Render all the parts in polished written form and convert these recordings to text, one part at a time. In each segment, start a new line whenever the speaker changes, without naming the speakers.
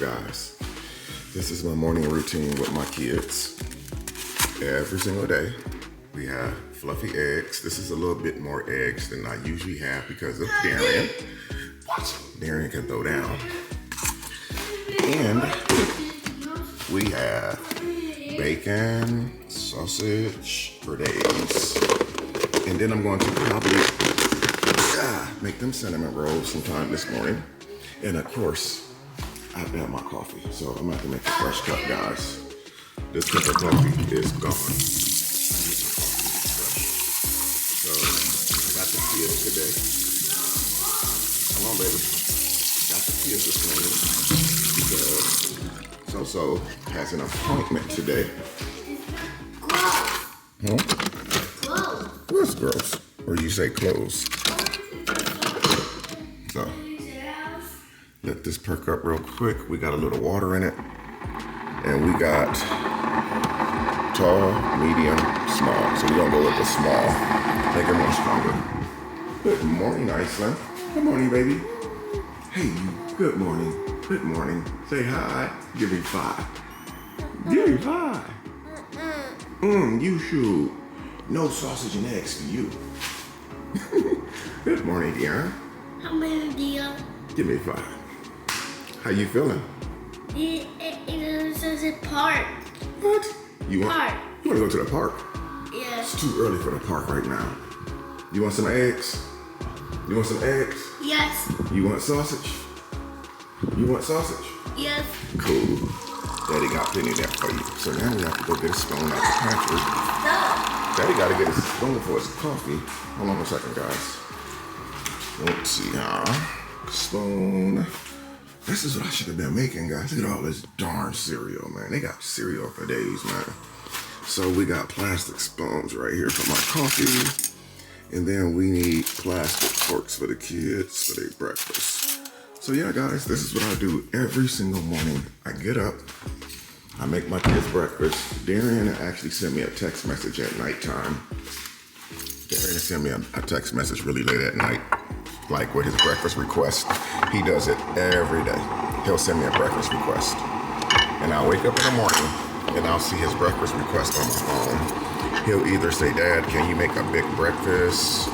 guys, this is my morning routine with my kids. Every single day, we have fluffy eggs. This is a little bit more eggs than I usually have because of Darian. Darian can throw down. And we have bacon, sausage for days. And then I'm going to probably make them cinnamon rolls sometime this morning. And of course, I have to have my coffee. So I'm gonna have to make a fresh cup, guys. This cup of coffee is gone. So I got the kids today. Come on, baby. Got the kids this morning because So has an appointment today. Huh? What's gross? Or you say clothes? So let this perk up real quick. We got a little water in it. And we got tall, medium, small. So we're gonna go with the small. Make it more stronger. Good morning, Iceland. Good morning, baby. Hey, you. Good morning. Good morning. Say hi. Give me 5. Give me 5. You should. No sausage and eggs for you. Good morning, Deanna.
How many, Deanna?
Give me 5. How you feeling?
It says a park.
What? You want
Park.
to go to the park?
Yes.
It's too early for the park right now. You want some eggs? You want some eggs?
Yes.
You want sausage? You want sausage?
Yes.
Cool. Daddy got plenty there for you. So now we have to go get a spoon out the pantry.
No.
Daddy got to get a spoon for his coffee. Hold on a second, guys. Let's see, spoon. This is what I should have been making, guys. Look at all this darn cereal, man. They got cereal for days, man. So we got plastic spoons right here for my coffee. And then we need plastic forks for the kids for their breakfast. So yeah, guys, this is what I do every single morning. I get up, I make my kids breakfast. Darian actually sent me a text message at nighttime. Darian sent me a text message really late at night, like with his breakfast request. He does it every day. He'll send me a breakfast request. And I'll wake up in the morning and I'll see his breakfast request on my phone. He'll either say, Dad, can you make a big breakfast?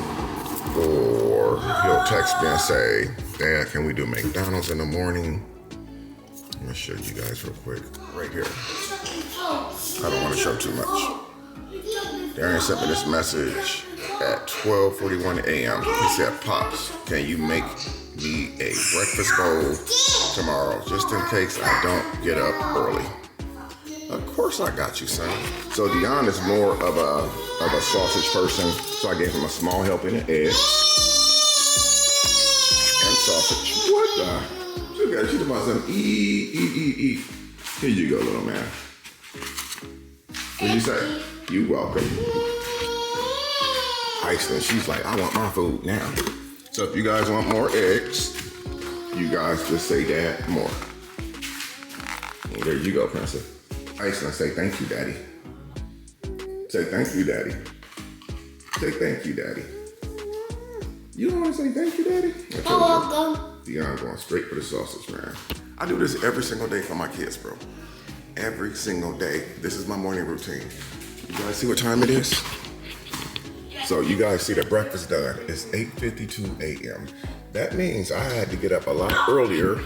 Or he'll text me and say, Dad, can we do McDonald's in the morning? I'm gonna show you guys real quick. Right here. I don't want to show too much. Darian sent me this message at 12:41 a.m. He said, Pops, can you make me a breakfast bowl tomorrow, just in case I don't get up early? Of course I got you, son. So Dion is more of a sausage person, so I gave him a small helping of eggs and sausage. What the? She about something. Eat. Here you go, little man. What'd you say? You welcome. Iceland, she's like, I want my food now. So if you guys want more eggs, you guys just say, Dad, more. And there you go, Princess. Iceland, say thank you, Daddy. Say thank you, Daddy. Say thank you, Daddy. You don't want to say thank you, Daddy?
You're welcome.
Dion going straight for the sausage, man. I do this every single day for my kids, bro. Every single day. This is my morning routine. You guys see what time it is? So you guys see the breakfast done. It's 8:52 a.m. That means I had to get up a lot earlier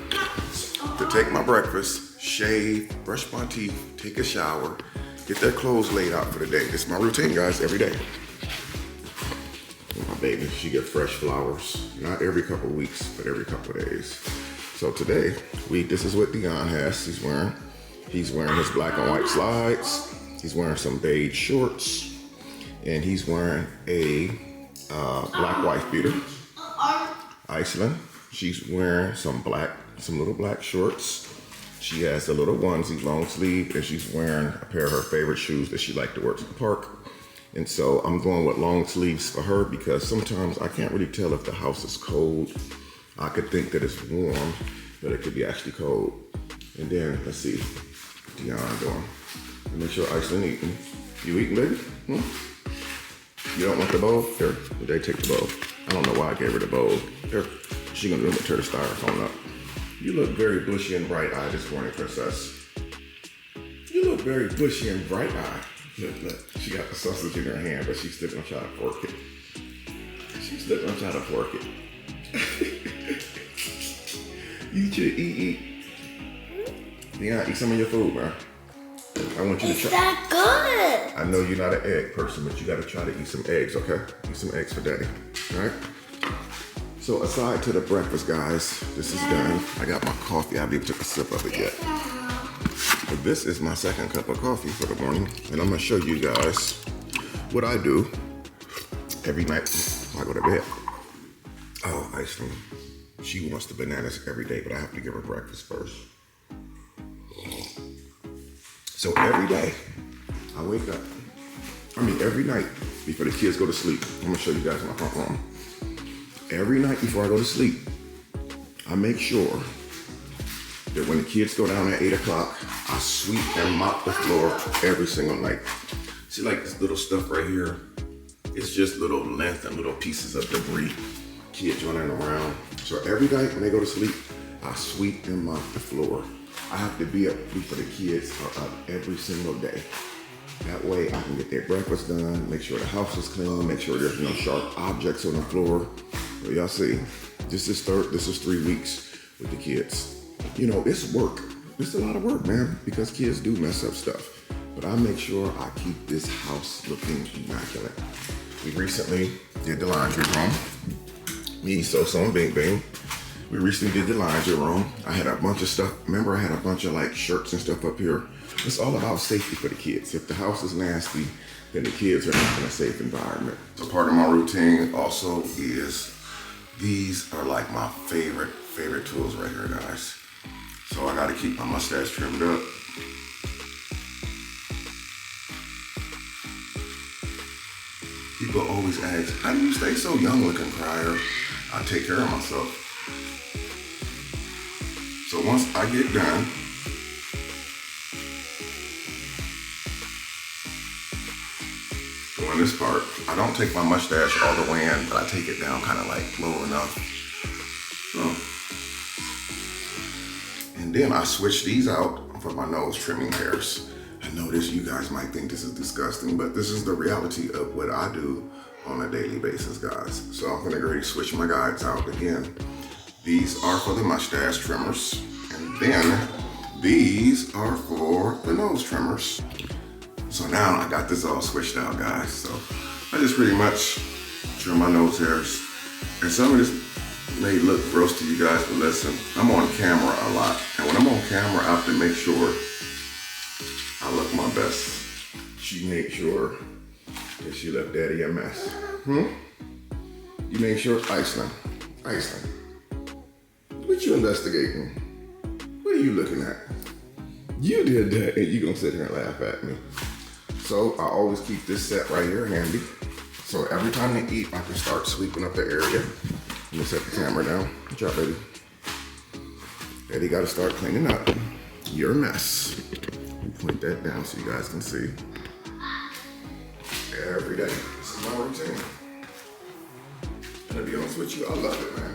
to take my breakfast, shave, brush my teeth, take a shower, get their clothes laid out for the day. This is my routine, guys, every day. My baby, she get fresh flowers. Not every couple weeks, but every couple days. So today, this is what Dion has. He's wearing his black and white slides. He's wearing some beige shorts. And he's wearing a black wife beater. Iceland, she's wearing some little black shorts. She has a little onesie, long sleeve, and she's wearing a pair of her favorite shoes that she liked to wear to the park. And so I'm going with long sleeves for her because sometimes I can't really tell if the house is cold. I could think that it's warm, but it could be actually cold. And then, let's see, Dion doing. Make sure Iceland eating. You eating, baby? You don't want the bowl? Here, they take the bowl. I don't know why I gave her the bowl. Here, she gonna do it, tear the styrofoam up. You look very bushy and bright-eyed this morning, princess. You look very bushy and bright-eyed. Look. She got the sausage in her hand, but she's still gonna try to fork it. She's still gonna try to fork it. You should eat. Yeah, eat some of your food, man. I want you to try.
Is that good?
I know you're not an egg person, but you gotta try to eat some eggs, okay? Eat some eggs for daddy, all right? So aside to the breakfast, guys, this is done. I got my coffee. I haven't even took a sip of it yet. But this is my second cup of coffee for the morning, and I'm gonna show you guys what I do every night before I go to bed. Oh, Iceland. She wants the bananas every day, but I have to give her breakfast first. So every day, I wake up. Every night before the kids go to sleep. I'm gonna show you guys my front room. Every night before I go to sleep, I make sure that when the kids go down at 8 o'clock, I sweep and mop the floor every single night. See, like this little stuff right here, it's just little length and little pieces of debris. Kids running around. So every night when they go to sleep, I sweep and mop the floor. I have to be up before the kids are up every single day. That way I can get their breakfast done, make sure the house is clean, make sure there's no sharp objects on the floor. Well, y'all see, this is 3 weeks with the kids. You know, it's work. It's a lot of work, man, because kids do mess up stuff. But I make sure I keep this house looking immaculate. We recently did the laundry room. Me, So and Bing Bing. We recently did the laundry room. I had a bunch of stuff. Remember, I had a bunch of like shirts and stuff up here. It's all about safety for the kids. If the house is nasty, then the kids are not in a safe environment. So part of my routine also is, these are like my favorite tools right here, guys. So I gotta keep my mustache trimmed up. People always ask, how do you stay so young looking, Crier? I take care of myself. So once I get done, doing this part, I don't take my mustache all the way in, but I take it down kind of like low enough. And then I switch these out for my nose trimming hairs. I know you guys might think this is disgusting, but this is the reality of what I do on a daily basis, guys. So I'm gonna go ahead and switch my guides out again. These are for the mustache trimmers. And then these are for the nose trimmers. So now I got this all switched out, guys. So I just pretty much trim my nose hairs. And some of this may look gross to you guys, but listen, I'm on camera a lot. And when I'm on camera, I have to make sure I look my best. She made sure that she left daddy a mess. You made sure, Iceland, what you investigating? What are you looking at? You did that and you gonna sit here and laugh at me. So I always keep this set right here handy. So every time they eat, I can start sweeping up the area. Let me set the camera down. Good job, baby. Daddy gotta start cleaning up your mess. Point that down so you guys can see. Every day. This is my routine. And to be honest with you, I love it, man.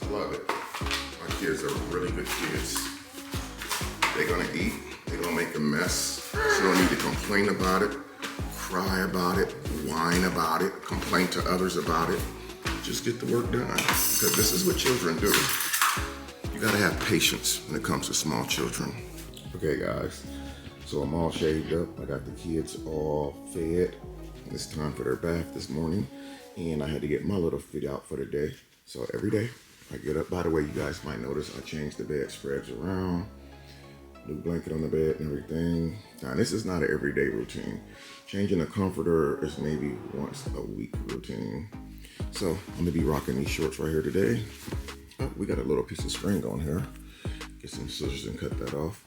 I love it. My kids are really good kids. They're gonna eat, they're gonna make a mess. So you don't need to complain about it, cry about it, whine about it, complain to others about it. Just get the work done, because this is what children do. You gotta have patience when it comes to small children. Okay, guys, so I'm all shaved up. I got the kids all fed. It's time for their bath this morning, and I had to get my little fit out for the day. So every day I get up. By the way, you guys might notice I changed the bed spreads around, new blanket on the bed and everything. Now, this is not an everyday routine. Changing a comforter is maybe once a week routine. So I'm gonna be rocking these shorts right here today. Oh, we got a little piece of string on here. Get some scissors and cut that off.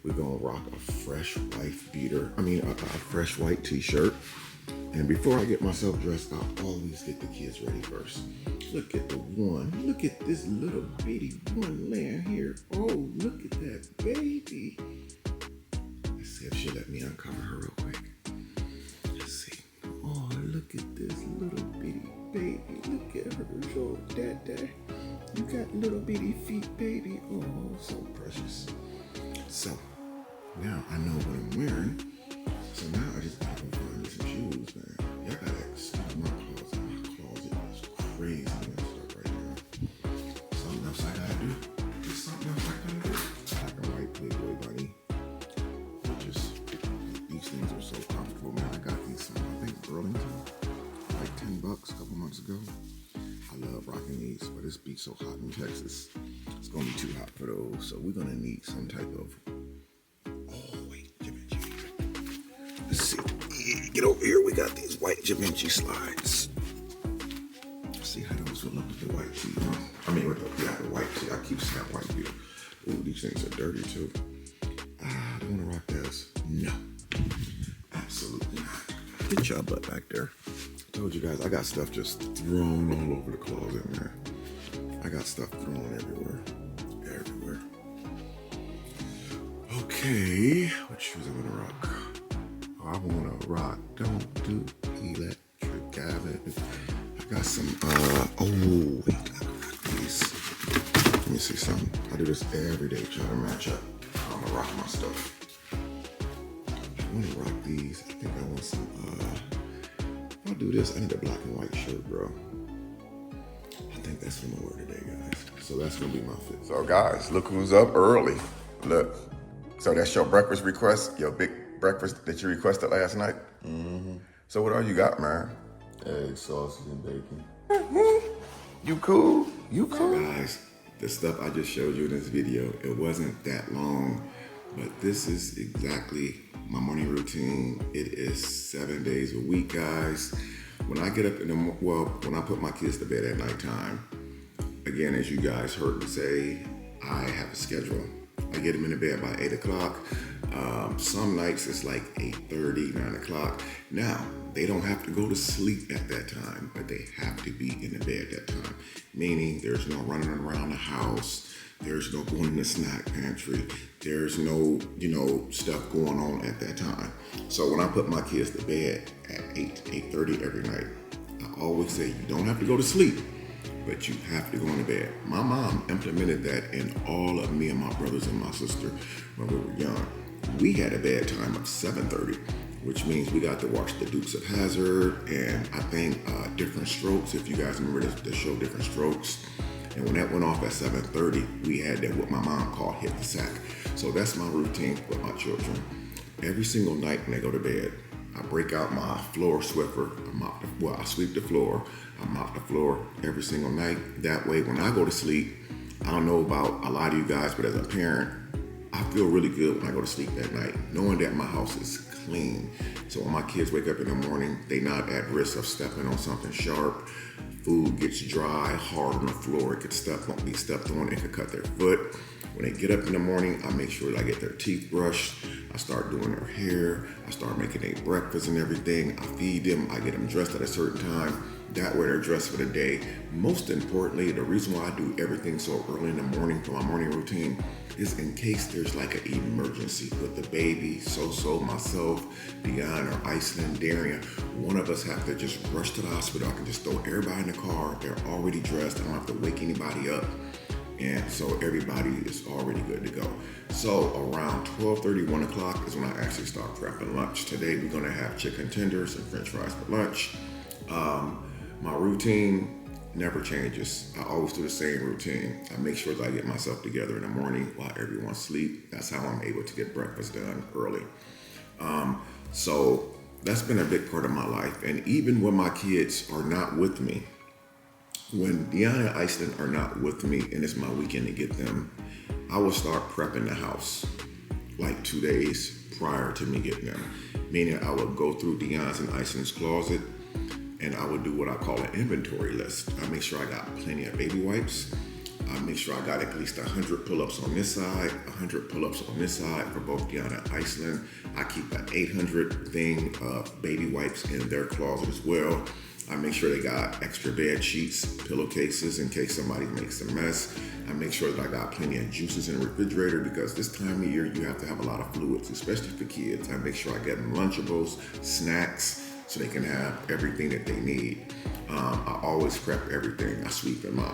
We're gonna rock a fresh white a fresh white t-shirt. And before I get myself dressed, I always get the kids ready first. Look at the one. Look at this little bitty one laying here. Oh, look at that baby. Let's see if she'll let me uncover her real quick. Let's see. Oh, look at this little bitty baby. Look at her. Show Dad. You got little bitty feet, baby. Oh, so precious. So, now I know what I'm wearing. So now I just gotta go find me some shoes, man. Y'all gotta excuse my closet. My closet is crazy messed up right now. Something else I gotta do. There's something else I gotta do. Black and white Playboy bunny. These things are so comfortable, man. I got these from, I think, Burlington. Like $10 a couple months ago. I love rocking these, but it's be so hot in Texas. It's gonna be too hot for those. So we're gonna need some type of, oh wait, Givenchy. Let's see, get over here. We got these white Givenchy slides. Let's see how those will look with the white tee. I mean, with the white tee. I keep saying white tee. Ooh, these things are dirty too. I don't wanna rock those. No, absolutely not. Get your butt back there. I told you guys, I got stuff just thrown all over the closet, man. I got stuff thrown everywhere. Everywhere. Okay, what shoes I'm gonna rock? I wanna rock, don't do electric gravity. I got some, oh, wait, I can rock these. Let me see something. I do this every day, try to match up. I'm gonna rock my stuff. I wanna rock these. I think I want some, I'll do this. I need a black and white shirt, bro. I think that's what I'm gonna wear today, guys. So that's gonna be my fit. So guys, look who's up early. Look. So that's your breakfast request, your big breakfast that you requested last night? Mm-hmm. So what all you got, man?
Eggs, sausage, and bacon.
You cool? You cool? So guys, the stuff I just showed you in this video, it wasn't that long, but this is exactly my morning routine. It is 7 days a week, guys. When I get up in the when I put my kids to bed at nighttime, again, as you guys heard me say, I have a schedule. I get them in the bed by 8 o'clock. Some nights it's like 8:30, 9 o'clock. Now, they don't have to go to sleep at that time, but they have to be in the bed at that time. Meaning there's no running around the house. There's no going in the snack pantry. There's no, stuff going on at that time. So when I put my kids to bed at 8:30 every night, I always say you don't have to go to sleep, but you have to go into bed. My mom implemented that in all of me and my brothers and my sister when we were young. We had a bedtime of 7:30, which means we got to watch the Dukes of Hazzard and I think Different Strokes, if you guys remember the show Different Strokes. And when that went off at 7:30, we had that what my mom called hit the sack. So that's my routine with my children. Every single night when they go to bed, I break out my floor swiffer. I sweep the floor. I mop the floor every single night. That way, when I go to sleep, I don't know about a lot of you guys, but as a parent, I feel really good when I go to sleep that night, knowing that my house is clean. So when my kids wake up in the morning, they're not at risk of stepping on something sharp. Food gets dry, hard on the floor. It won't be stepped on. It could cut their foot. When they get up in the morning, I make sure that I get their teeth brushed. I start doing their hair. I start making their breakfast and everything. I feed them. I get them dressed at a certain time. That way they're dressed for the day. Most importantly, the reason why I do everything so early in the morning for my morning routine is in case there's like an emergency with the baby, So, myself, Dion, or Iceland, Darian. One of us have to just rush to the hospital. I can just throw everybody in the car. They're already dressed. I don't have to wake anybody up. And so everybody is already good to go. So around 12:30, 1 o'clock is when I actually start prepping lunch. Today we're gonna have chicken tenders and french fries for lunch. My routine never changes. I always do the same routine. I make sure that I get myself together in the morning while everyone's asleep. That's how I'm able to get breakfast done early. So that's been a big part of my life. And even when my kids are not with me, when Deanna and Iceland are not with me and it's my weekend to get them, I will start prepping the house like 2 days prior to me getting them. Meaning I will go through Deanna's and Iceland's closet and I would do what I call an inventory list. I make sure I got plenty of baby wipes. I make sure I got at least 100 pull-ups on this side, 100 pull-ups on this side for both Deanna and Iceland. I keep an 800 thing of baby wipes in their closet as well. I make sure they got extra bed sheets, pillowcases in case somebody makes a mess. I make sure that I got plenty of juices in the refrigerator because this time of year you have to have a lot of fluids, especially for kids. I make sure I get them Lunchables, snacks, so they can have everything that they need. I always prep everything. I sweep them up.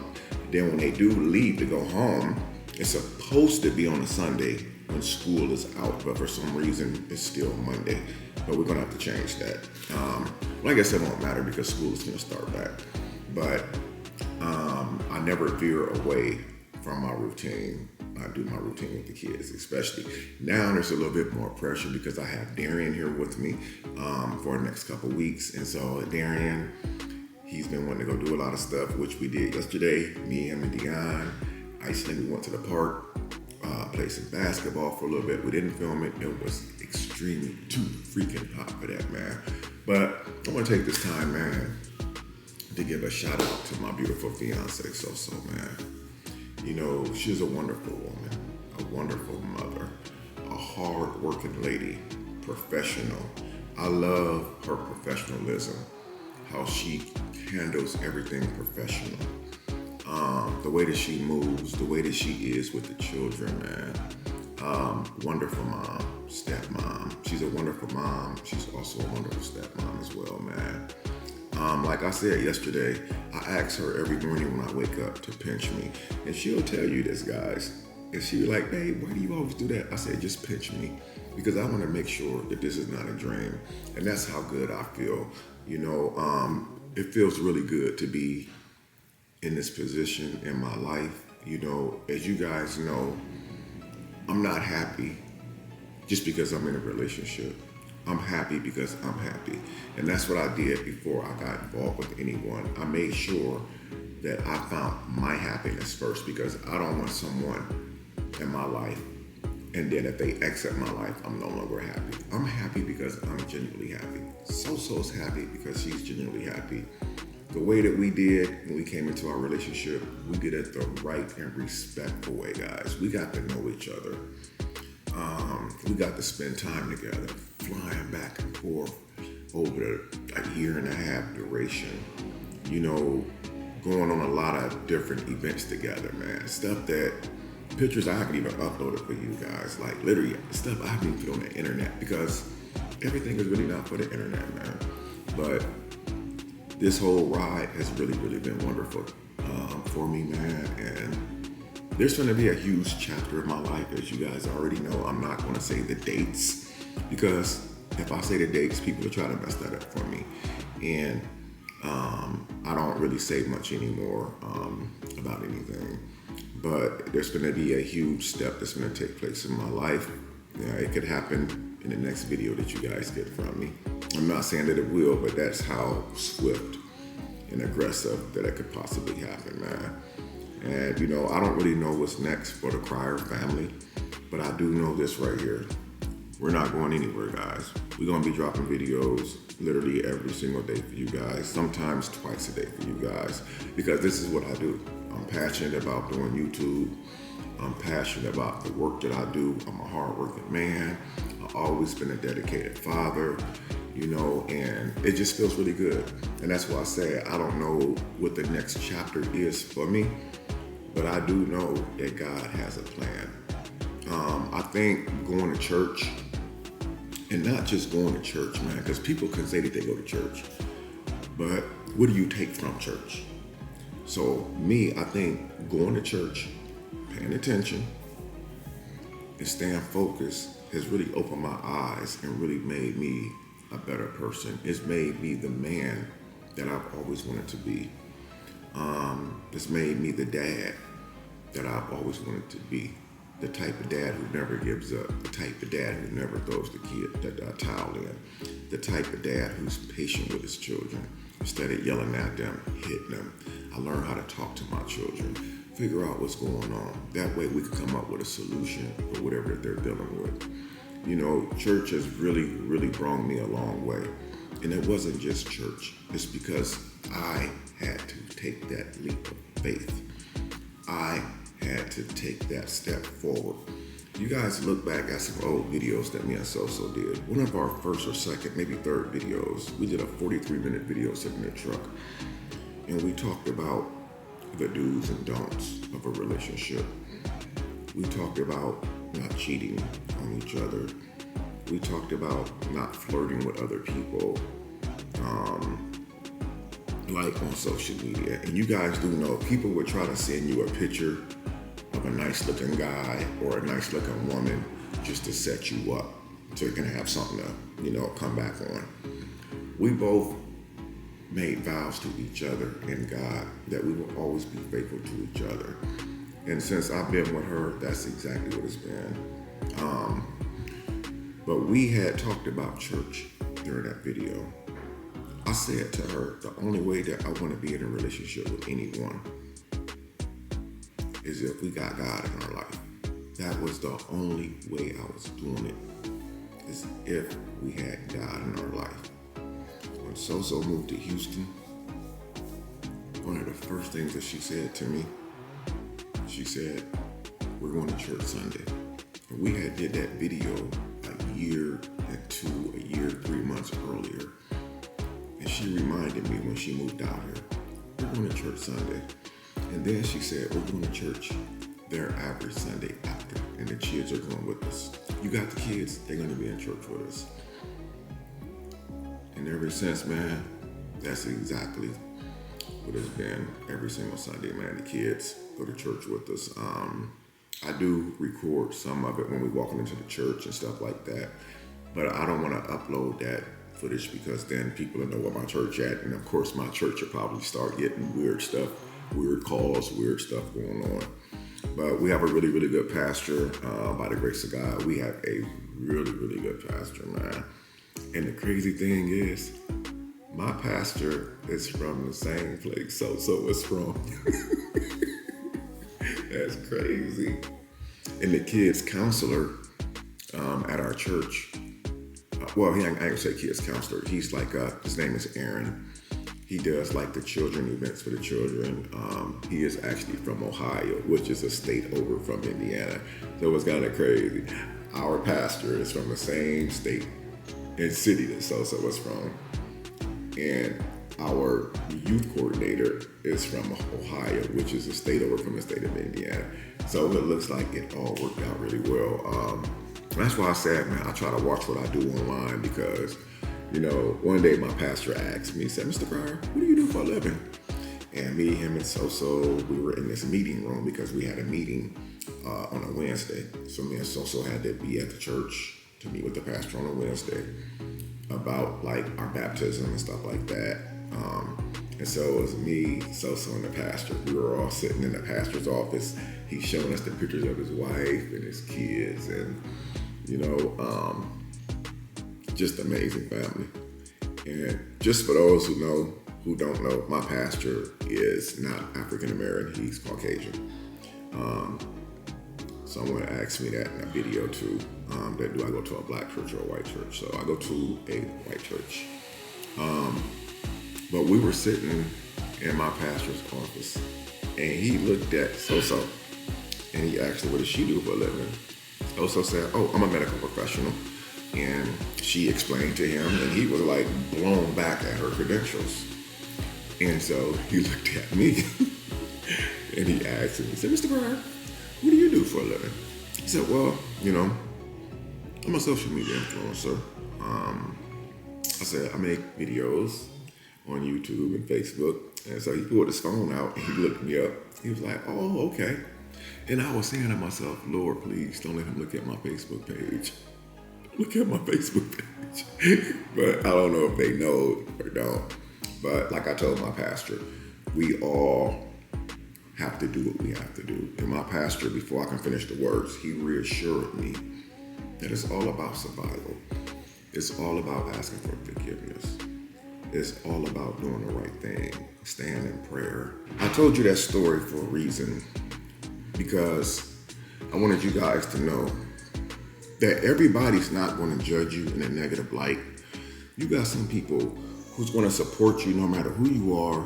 Then when they do leave to go home, it's supposed to be on a Sunday when school is out, but for some reason it's still Monday. But we're gonna have to change that. Well, I guess it won't matter because school is gonna start back. But I never veer away from my routine. I do my routine with the kids, especially. Now there's a little bit more pressure because I have Darian here with me for the next couple weeks. And so Darian, he's been wanting to go do a lot of stuff, which we did yesterday. Me, him, and Dion. Iceland, we went to the park, played some basketball for a little bit. We didn't film it. It was extremely too freaking hot for that, man. But I want to take this time, man, to give a shout out to my beautiful fiance, So, man. You know, she's a wonderful woman, a wonderful mother, a hard-working lady, professional. I love her professionalism, how she handles everything professional. The way that she moves, the way that she is with the children, man. Wonderful mom, stepmom. She's a wonderful mom. She's also a wonderful stepmom as well, man. Like I said yesterday, I ask her every morning when I wake up to pinch me. And she'll tell you this, guys. And she'll be like, babe, why do you always do that? I said, just pinch me. Because I want to make sure that this is not a dream. And that's how good I feel. You know, it feels really good to be in this position in my life. You know, as you guys know, I'm not happy just because I'm in a relationship. I'm happy because I'm happy. And that's what I did before I got involved with anyone. I made sure that I found my happiness first because I don't want someone in my life and then if they exit my life, I'm no longer happy. I'm happy because I'm genuinely happy. So's happy because she's genuinely happy. The way that we did when we came into our relationship, we did it the right and respectful way, guys. We got to know each other. We got to spend time together, flying back and forth over a year and a half duration. You know, going on a lot of different events together, man. Stuff that, pictures I haven't even uploaded for you guys. Like literally stuff I haven't even put on the internet because everything is really not for the internet, man. But this whole ride has really, really been wonderful for me, man. And there's going to be a huge chapter of my life, as you guys already know. I'm not going to say the dates because if I say the dates, people will try to mess that up for me. And I don't really say much anymore about anything. But there's going to be a huge step that's going to take place in my life. Yeah, it could happen in the next video that you guys get from me. I'm not saying that it will, but that's how swift and aggressive that it could possibly happen, man. And, you know, I don't really know what's next for the Crier family, but I do know this right here. We're not going anywhere, guys. We're going to be dropping videos literally every single day for you guys, sometimes twice a day for you guys, because this is what I do. I'm passionate about doing YouTube. I'm passionate about the work that I do. I'm a hardworking man. I've always been a dedicated father, you know, and it just feels really good. And that's why I say I don't know what the next chapter is for me, but I do know that God has a plan. I think going to church, and not just going to church, man, because people can say that they go to church, but what do you take from church? So me, I think going to church, paying attention, and staying focused has really opened my eyes and really made me a better person. It's made me the man that I've always wanted to be. It's made me the dad that I've always wanted to be. The type of dad who never gives up. The type of dad who never throws the towel in. The type of dad who's patient with his children. Instead of yelling at them, hitting them, I learned how to talk to my children, figure out what's going on. That way we can come up with a solution for whatever they're dealing with. You know, church has really, really brought me a long way. And it wasn't just church. It's because I had to take that leap of faith. I had to take that step forward. You guys look back at some old videos that me and So did. One of our first or second, maybe third videos, we did a 43-minute video sitting in the truck. And we talked about the do's and don'ts of a relationship. We talked about not cheating on each other. We talked about not flirting with other people. like on social media. And you guys do know people would try to send you a picture of a nice looking guy or a nice looking woman just to set you up so you can have something to, come back on. We both made vows to each other and God that we will always be faithful to each other. And since I've been with her, that's exactly what it's been. But we had talked about church during that video. I said to her, the only way that I want to be in a relationship with anyone is if we got God in our life. That was the only way I was doing it, is if we had God in our life. When So-So moved to Houston, one of the first things that she said to me, she said, we're going to church Sunday. And we had did that video a year, 3 months earlier. And she reminded me when she moved out here, we're going to church Sunday. And then she said, we're going to church there every Sunday after. And the kids are going with us. You got the kids, they're going to be in church with us. And ever since, man, that's exactly what it's been every single Sunday, man. The kids go to church with us. I do record some of it when we're walking into the church and stuff like that. But I don't want to upload that footage because then people will know where my church at. And of course, my church will probably start getting weird stuff, weird calls, weird stuff going on. But we have a really, really good pastor. By the grace of God, we have a really, really good pastor, man. And the crazy thing is, my pastor is from the same place So-So is from. That's crazy. And the kids counselor at our church, well, I ain't gonna say kids counselor. He's like, his name is Aaron. He does like the children events for the children. He is actually from Ohio, which is a state over from Indiana. So it's kind of crazy. Our pastor is from the same state and city that So-So was from. And our youth coordinator is from Ohio, which is a state over from the state of Indiana. So it looks like it all worked out really well. That's why I said, man, I try to watch what I do online because, one day my pastor asked me, he said, Mr. Breyer, what do you do for a living? And me, him, and So-So, we were in this meeting room because we had a meeting on a Wednesday. So me and So-So had to be at the church to meet with the pastor on a Wednesday about like our baptism and stuff like that. And so it was me, So-So, and the pastor. We were all sitting in the pastor's office. He's showing us the pictures of his wife and his kids and, just amazing family. And just for those who don't know, my pastor is not African American, he's Caucasian. Someone asked me that in a video too, that do I go to a black church or a white church? So I go to a white church. But we were sitting in my pastor's office and he looked at So-So and he asked her, what does she do for a living? So-So said, oh, I'm a medical professional. And she explained to him and he was like blown back at her credentials. And so he looked at me and he asked him, he said, Mr. Breyer, what do you do for a living? He said, well, I'm a social media influencer. I said, I make videos on YouTube and Facebook. And so he pulled his phone out and he looked me up. He was like, oh, okay. And I was saying to myself, Lord, please don't let him look at my Facebook page. Look at my Facebook page. But I don't know if they know or don't. But like I told my pastor, we all have to do what we have to do. And my pastor, before I can finish the words, he reassured me that it's all about survival. It's all about asking for forgiveness. It's all about doing the right thing, staying in prayer. I told you that story for a reason because I wanted you guys to know that everybody's not going to judge you in a negative light. You got some people who's going to support you no matter who you are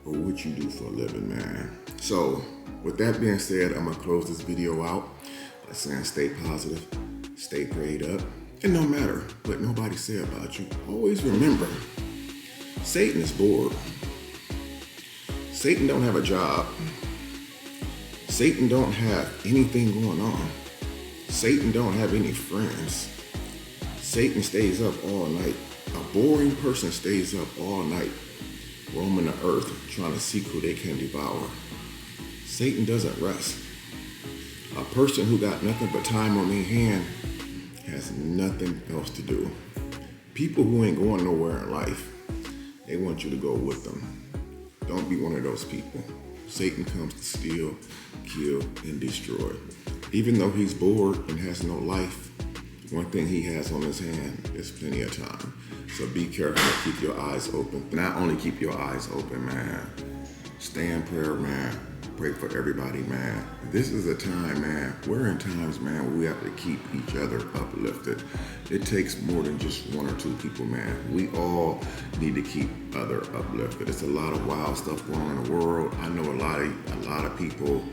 or what you do for a living, man. So with that being said, I'm going to close this video out by saying stay positive, stay prayed up, and no matter what nobody say about you, always remember, Satan is bored. Satan don't have a job. Satan don't have anything going on. Satan don't have any friends. Satan stays up all night A boring person stays up all night, roaming the earth, trying to seek who they can devour. Satan doesn't rest. A person who got nothing but time on their hand has nothing else to do. People who ain't going nowhere in life, they want you to go with them. Don't be one of those people. Satan comes to steal, kill, and destroy. Even though he's bored and has no life, one thing he has on his hand is plenty of time. So be careful and keep your eyes open. Not only keep your eyes open, man. Stay in prayer, man. Pray for everybody, man. This is a time, man. We're in times, man, where we have to keep each other uplifted. It takes more than just one or two people, man. We all need to keep other uplifted. It's a lot of wild stuff going on in the world. I know a lot of people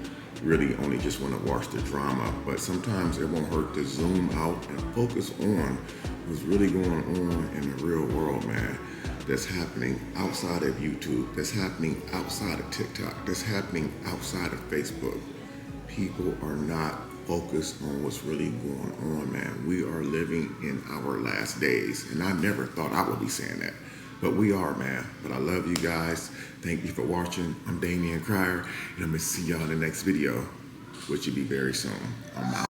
really only just want to watch the drama, but sometimes it won't hurt to zoom out and focus on what's really going on in the real world, man. That's happening outside of YouTube, that's happening outside of TikTok, that's happening outside of Facebook. People are not focused on what's really going on, man. We are living in our last days, and I never thought I would be saying that, but we are, man. But I love you guys. Thank you for watching. I'm Damian Cryer, and I'm gonna see y'all in the next video, which will be very soon. I'm out.